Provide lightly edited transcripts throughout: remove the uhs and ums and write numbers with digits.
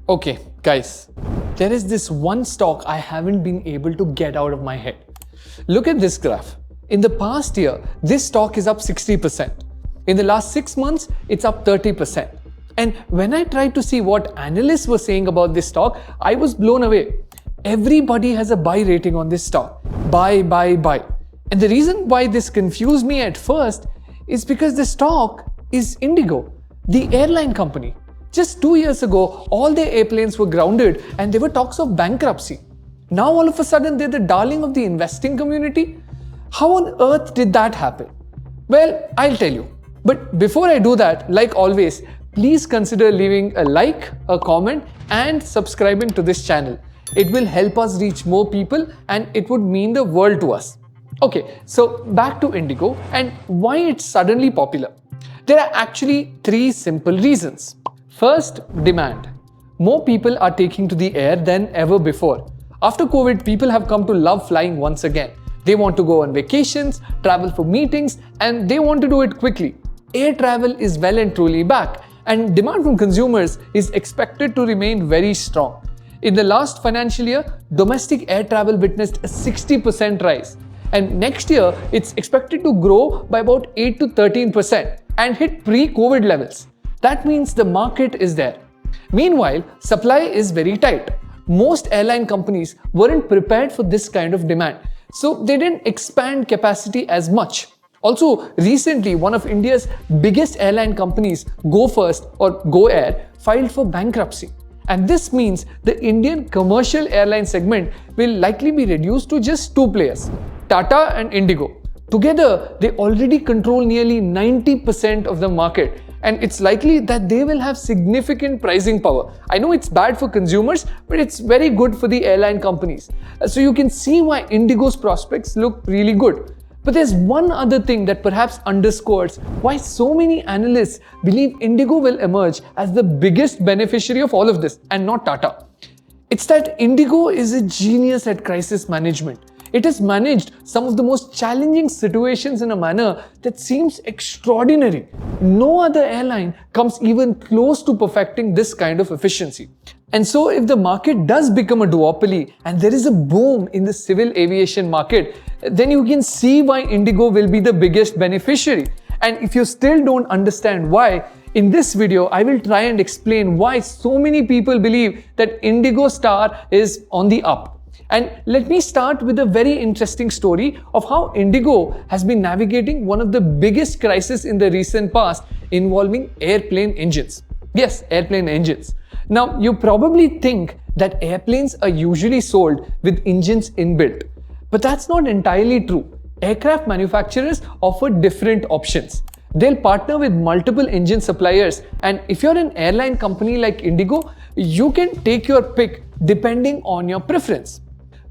Okay, guys, there is this one stock I haven't been able to get out of my head. Look at this graph. In the past year, this stock is up 60%. In the last 6 months, it's up 30%. And when I tried to see what analysts were saying about this stock, I was blown away. Everybody has a buy rating on this stock. Buy, buy, buy. And the reason why this confused me at first is because the stock is Indigo, the airline company. Just 2 years ago, all their airplanes were grounded and there were talks of bankruptcy. Now all of a sudden they're the darling of the investing community. How on earth did that happen? Well, I'll tell you. But before I do that, like always, please consider leaving a like, a comment and subscribing to this channel. It will help us reach more people and it would mean the world to us. Okay, so back to Indigo and why it's suddenly popular. There are actually 3 simple reasons. First, demand. More people are taking to the air than ever before. After COVID, people have come to love flying once again. They want to go on vacations, travel for meetings, and they want to do it quickly. Air travel is well and truly back, and demand from consumers is expected to remain very strong. In the last financial year, domestic air travel witnessed a 60% rise. And next year, it's expected to grow by about 8 to 13% and hit pre-COVID levels. That means the market is there. Meanwhile, supply is very tight. Most airline companies weren't prepared for this kind of demand, so they didn't expand capacity as much. Also, recently, one of India's biggest airline companies, GoFirst or Go Air, filed for bankruptcy. And this means the Indian commercial airline segment will likely be reduced to just 2 players, Tata and Indigo. Together, they already control nearly 90% of the market. And it's likely that they will have significant pricing power. I know it's bad for consumers, but it's very good for the airline companies. So you can see why Indigo's prospects look really good. But there's one other thing that perhaps underscores why so many analysts believe Indigo will emerge as the biggest beneficiary of all of this and not Tata. It's that Indigo is a genius at crisis management. It has managed some of the most challenging situations in a manner that seems extraordinary. No other airline comes even close to perfecting this kind of efficiency. And so if the market does become a duopoly and there is a boom in the civil aviation market, then you can see why Indigo will be the biggest beneficiary. And if you still don't understand why, in this video, I will try and explain why so many people believe that Indigo star is on the up. And let me start with a very interesting story of how Indigo has been navigating one of the biggest crises in the recent past involving airplane engines. Yes, airplane engines. Now, you probably think that airplanes are usually sold with engines inbuilt, but that's not entirely true. Aircraft manufacturers offer different options. They'll partner with multiple engine suppliers, and if you're an airline company like Indigo, you can take your pick depending on your preference.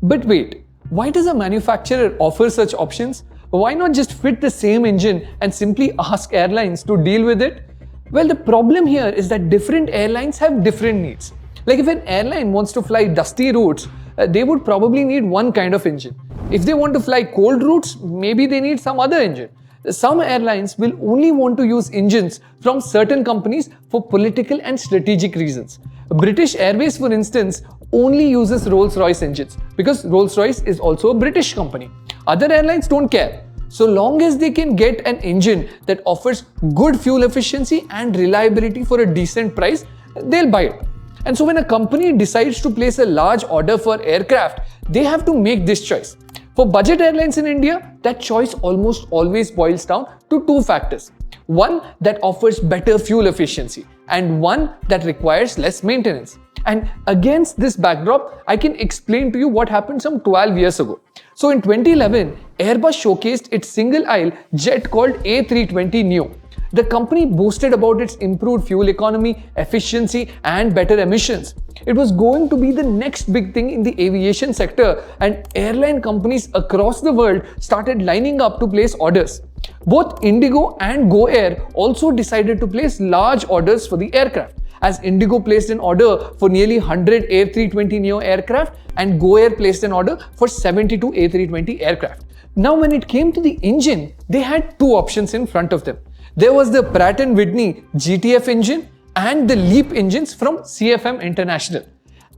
But wait, why does a manufacturer offer such options? Why not just fit the same engine and simply ask airlines to deal with it? Well, the problem here is that different airlines have different needs. Like if an airline wants to fly dusty routes, they would probably need one kind of engine. If they want to fly cold routes, maybe they need some other engine. Some airlines will only want to use engines from certain companies for political and strategic reasons. British Airways, for instance, only uses Rolls-Royce engines because Rolls-Royce is also a British company. Other airlines don't care. So long as they can get an engine that offers good fuel efficiency and reliability for a decent price, they'll buy it. And so when a company decides to place a large order for aircraft, they have to make this choice. For budget airlines in India, that choice almost always boils down to 2 factors. One that offers better fuel efficiency and one that requires less maintenance. And against this backdrop, I can explain to you what happened some 12 years ago. So in 2011, Airbus showcased its single-aisle jet called A320neo. The company boasted about its improved fuel economy, efficiency, and better emissions. It was going to be the next big thing in the aviation sector, and airline companies across the world started lining up to place orders. Both Indigo and Go Air also decided to place large orders for the aircraft, as Indigo placed an order for nearly 100 A320neo aircraft and Go Air placed an order for 72 A320 aircraft. Now when it came to the engine, they had 2 options in front of them. There was the Pratt & Whitney GTF engine and the LEAP engines from CFM International.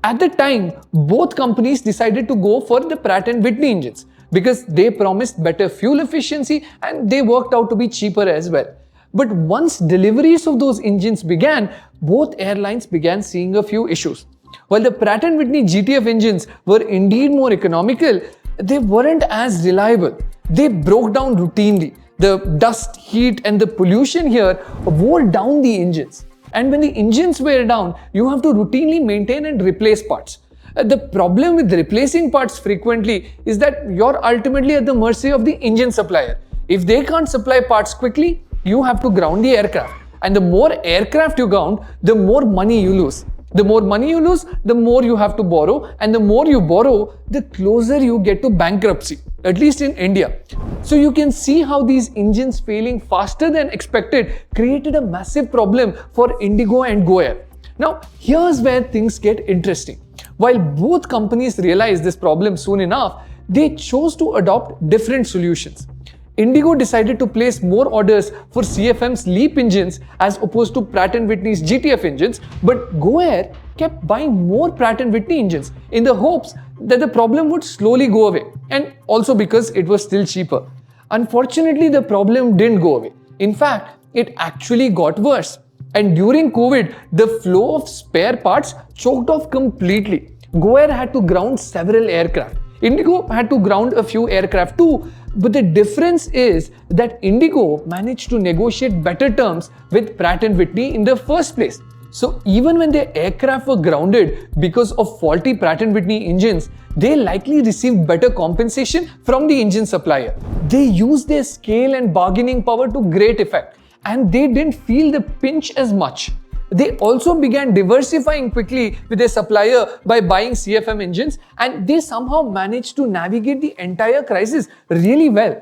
At the time, both companies decided to go for the Pratt & Whitney engines because they promised better fuel efficiency and they worked out to be cheaper as well. But once deliveries of those engines began, both airlines began seeing a few issues. While the Pratt & Whitney GTF engines were indeed more economical, they weren't as reliable. They broke down routinely. The dust, heat and the pollution here wore down the engines. And when the engines wear down, you have to routinely maintain and replace parts. The problem with replacing parts frequently is that you're ultimately at the mercy of the engine supplier. If they can't supply parts quickly, you have to ground the aircraft. And the more aircraft you ground, the more money you lose. The more money you lose, the more you have to borrow, and the more you borrow, the closer you get to bankruptcy, at least in India. So you can see how these engines failing faster than expected created a massive problem for Indigo and GoAir. Now, here's where things get interesting. While both companies realized this problem soon enough, they chose to adopt different solutions. Indigo decided to place more orders for CFM's LEAP engines as opposed to Pratt & Whitney's GTF engines, but GoAir kept buying more Pratt & Whitney engines in the hopes that the problem would slowly go away, and also because it was still cheaper. Unfortunately, the problem didn't go away. In fact, it actually got worse. And during COVID, the flow of spare parts choked off completely. GoAir had to ground several aircraft. Indigo had to ground a few aircraft too, but the difference is that Indigo managed to negotiate better terms with Pratt & Whitney in the first place. So even when their aircraft were grounded because of faulty Pratt & Whitney engines, they likely received better compensation from the engine supplier. They used their scale and bargaining power to great effect, and they didn't feel the pinch as much. They also began diversifying quickly with their supplier by buying CFM engines, and they somehow managed to navigate the entire crisis really well.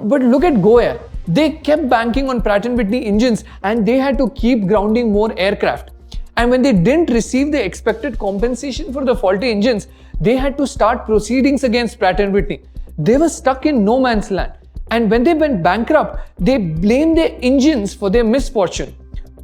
But look at GoAir. They kept banking on Pratt & Whitney engines and they had to keep grounding more aircraft. And when they didn't receive the expected compensation for the faulty engines, they had to start proceedings against Pratt & Whitney. They were stuck in no man's land. And when they went bankrupt, they blamed their engines for their misfortune.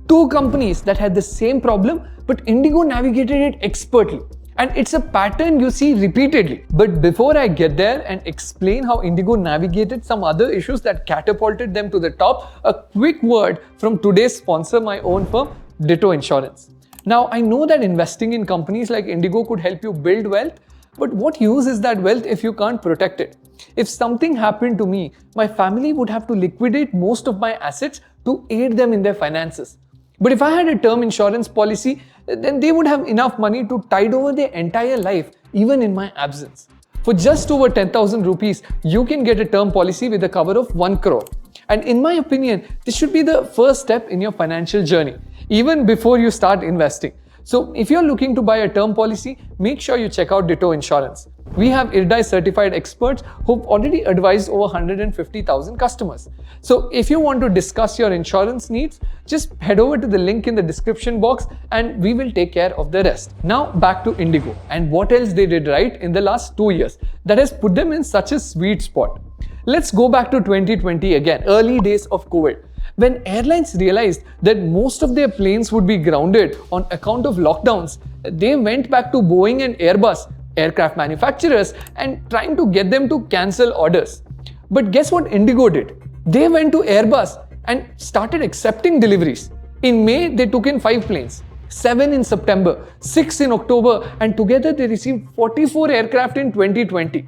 Two companies that had the same problem, but Indigo navigated it expertly. And it's a pattern you see repeatedly. But before I get there and explain how Indigo navigated some other issues that catapulted them to the top, a quick word from today's sponsor, my own firm, Ditto Insurance. Now, I know that investing in companies like Indigo could help you build wealth, but what use is that wealth if you can't protect it? If something happened to me, my family would have to liquidate most of my assets to aid them in their finances. But if I had a term insurance policy, then they would have enough money to tide over their entire life, even in my absence. For just over 10,000 rupees, you can get a term policy with a cover of 1 crore. And in my opinion, this should be the first step in your financial journey, even before you start investing. So if you're looking to buy a term policy, make sure you check out Ditto Insurance. We have IRDAI certified experts who've already advised over 150,000 customers. So if you want to discuss your insurance needs, just head over to the link in the description box and we will take care of the rest. Now back to Indigo and what else they did right in the last 2 years that has put them in such a sweet spot. Let's go back to 2020 again, early days of COVID. When airlines realized that most of their planes would be grounded on account of lockdowns, they went back to Boeing and Airbus, aircraft manufacturers, and trying to get them to cancel orders. But guess what Indigo did? They went to Airbus and started accepting deliveries. In May, they took in 5 planes, 7 in September, 6 in October, and together they received 44 aircraft in 2020.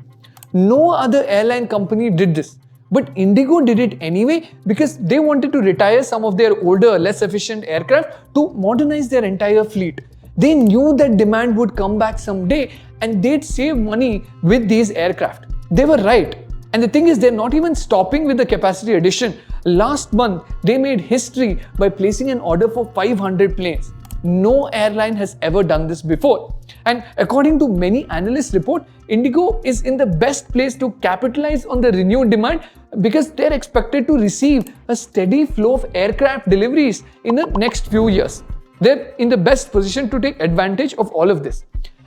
No other airline company did this. But Indigo did it anyway because they wanted to retire some of their older, less efficient aircraft to modernize their entire fleet. They knew that demand would come back someday and they'd save money with these aircraft. They were right. And the thing is, they're not even stopping with the capacity addition. Last month, they made history by placing an order for 500 planes. No airline has ever done this before. And according to many analyst reports, Indigo is in the best place to capitalize on the renewed demand because they're expected to receive a steady flow of aircraft deliveries in the next few years. They're in the best position to take advantage of all of this.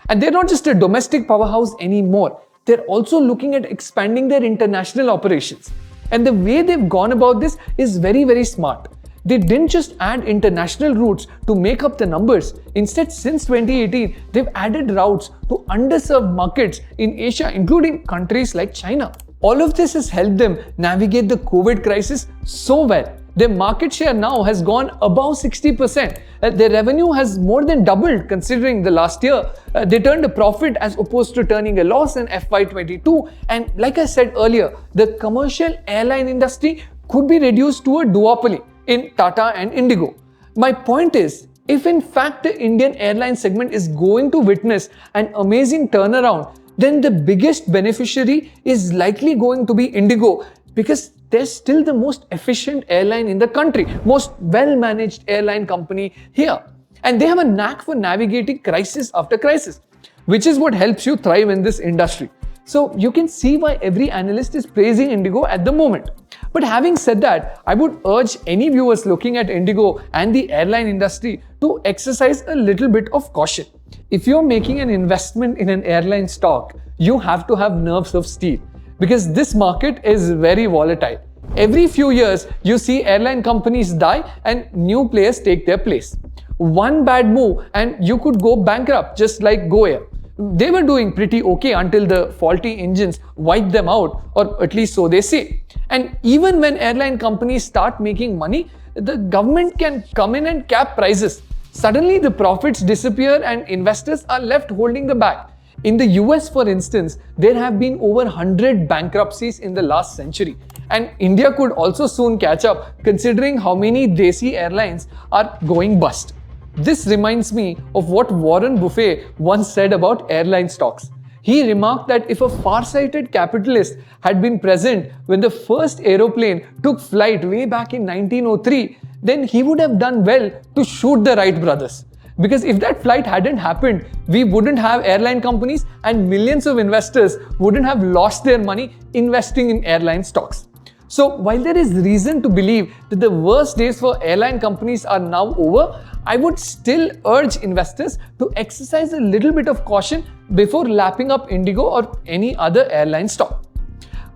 And they're not just a domestic powerhouse anymore. They're also looking at expanding their international operations. And the way they've gone about this is very, very smart. They didn't just add international routes to make up the numbers. Instead, since 2018, they've added routes to underserved markets in Asia, including countries like China. All of this has helped them navigate the COVID crisis so well. Their market share now has gone above 60%. Their revenue has more than doubled considering the last year. They turned a profit as opposed to turning a loss in FY22. And like I said earlier, the commercial airline industry could be reduced to a duopoly in Tata and Indigo. My point is, if in fact the Indian airline segment is going to witness an amazing turnaround, then the biggest beneficiary is likely going to be Indigo, because they're still the most efficient airline in the country, most well-managed airline company here. And they have a knack for navigating crisis after crisis, which is what helps you thrive in this industry. So you can see why every analyst is praising Indigo at the moment. But having said that, I would urge any viewers looking at Indigo and the airline industry to exercise a little bit of caution. If you're making an investment in an airline stock, you have to have nerves of steel, because this market is very volatile. Every few years, you see airline companies die and new players take their place. One bad move and you could go bankrupt, just like GoAir. They were doing pretty okay until the faulty engines wiped them out, or at least so they say. And even when airline companies start making money, the government can come in and cap prices. Suddenly the profits disappear and investors are left holding the bag. In the US, for instance, there have been over 100 bankruptcies in the last century. And India could also soon catch up, considering how many Desi airlines are going bust. This reminds me of what Warren Buffett once said about airline stocks. He remarked that if a far-sighted capitalist had been present when the first aeroplane took flight way back in 1903, then he would have done well to shoot the Wright brothers. Because if that flight hadn't happened, we wouldn't have airline companies and millions of investors wouldn't have lost their money investing in airline stocks. So while there is reason to believe that the worst days for airline companies are now over, I would still urge investors to exercise a little bit of caution before lapping up Indigo or any other airline stock.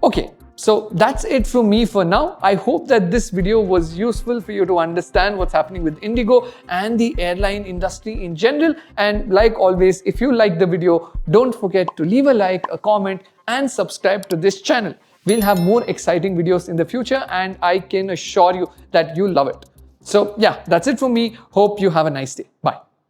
Okay, so that's it from me for now. I hope that this video was useful for you to understand what's happening with Indigo and the airline industry in general. And like always, if you like the video, don't forget to leave a like, a comment, and subscribe to this channel. We'll have more exciting videos in the future, and I can assure you that you'll love it. So yeah, that's it from me. Hope you have a nice day. Bye.